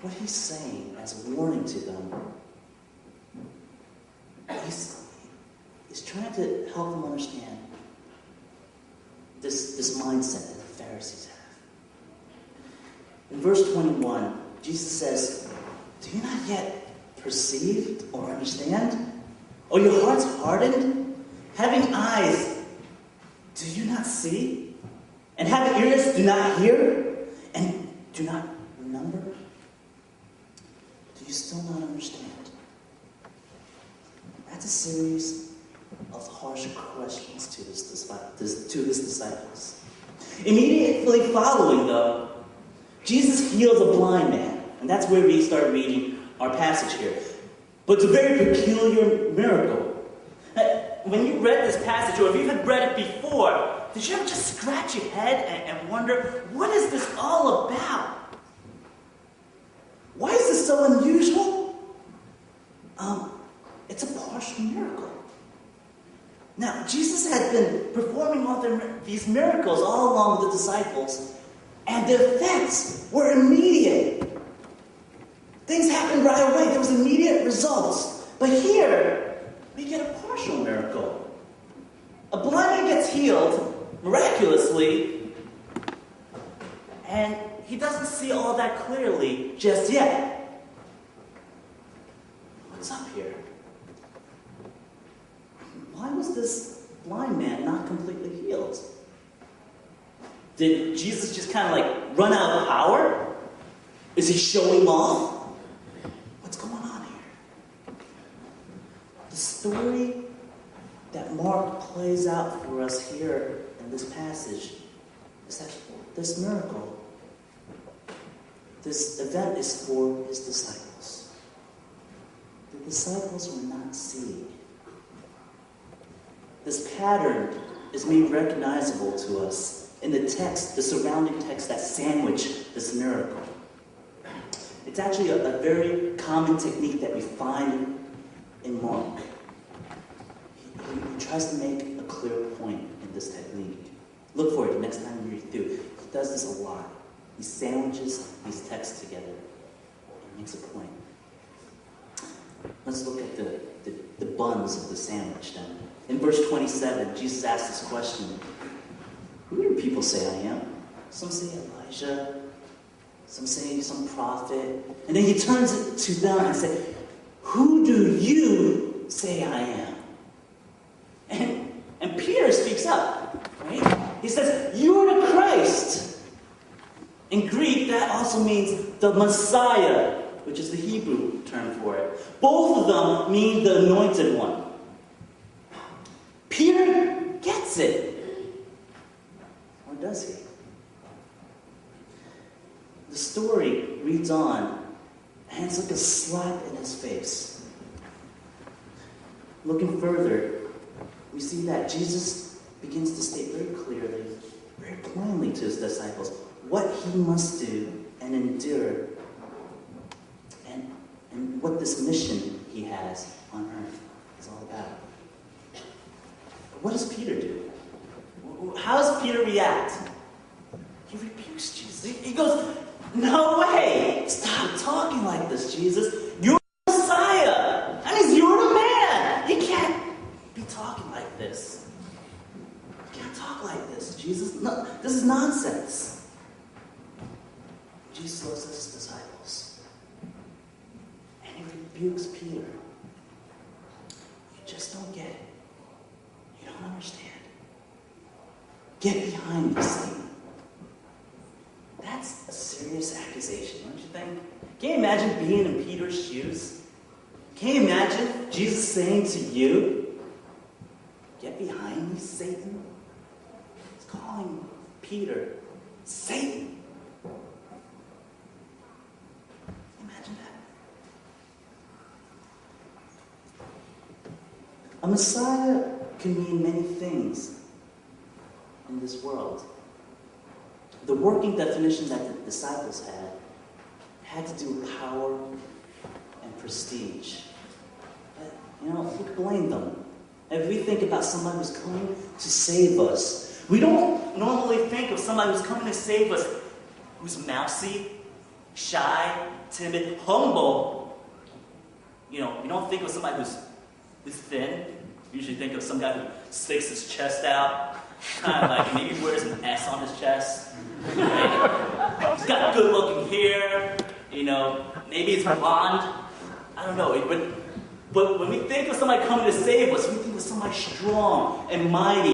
what he's saying as a warning to them, he's trying to help them understand this mindset that the Pharisees have. In verse 21, Jesus says, "Do you not yet perceive or understand? Are your hearts hardened? Having eyes, do you not see? And having ears, do not hear? And do not remember? Do you still not understand?" That's a series of harsh questions to his disciples. Immediately following, though, Jesus heals a blind man. And that's where we start reading our passage here. But it's a very peculiar miracle. When you read this passage, or if you had read it before, did you ever just scratch your head and wonder, what is this all about? Why is this so unusual? It's a partial miracle. Now, Jesus had been performing all these miracles all along with the disciples, and the effects were immediate. Things happened right away. There was immediate results. But here, we get a partial miracle. A blind man gets healed miraculously, and he doesn't see all that clearly just yet. What's up here? Why was this blind man not completely healed? Did Jesus just kind of like run out of power? Is he showing off? What's going on here? The story that Mark plays out for us here in this passage is that this miracle, this event is for his disciples. The disciples were not seeing. This pattern is made recognizable to us in the text, the surrounding text that sandwich this miracle. It's actually a very common technique that we find in Mark. He tries to make a clear point in this technique. Look for it the next time you read through. He does this a lot. He sandwiches these texts together and makes a point. Let's look at the buns of the sandwich then. In verse 27, Jesus asks this question: "Who do people say I am?" Some say Elijah, some say some prophet. And then he turns it to them and says, "Who do you say I am?" And Peter speaks up, right? He says, "You are the Christ." In Greek, that also means the Messiah, which is the Hebrew term for it. Both of them mean the anointed one. Peter gets it. Or does he? The story reads on, and it's like a slap in his face. Looking further, we see that Jesus begins to state very clearly, very plainly to his disciples, what he must do and endure, and what this mission he has on earth is all about. What does Peter do? How does Peter react? He rebukes Jesus. He goes, "No way! Stop talking like this, Jesus. You're the Messiah. That means you're the man. You can't be talking like this. You can't talk like this, Jesus. No, this is nonsense." Jesus looks at his disciples, and he rebukes Peter. "You just don't get it. You don't understand. Get behind me, Satan." That's a serious accusation, don't you think? Can you imagine being in Peter's shoes? Can you imagine Jesus saying to you, "Get behind me, Satan"? He's calling Peter Satan. Imagine that. A Messiah can mean many things in this world. The working definition that the disciples had to do with power and prestige. But, who could blame them? If we think about somebody who's coming to save us, we don't don't normally think of somebody who's coming to save us who's mousy, shy, timid, humble. You don't think of somebody who's thin. You usually think of some guy who sticks his chest out, kind of like maybe wears an S on his chest. Right? He's got good-looking hair. Maybe he's blonde. I don't know. But when we think of somebody coming to save us, we think of somebody strong and mighty.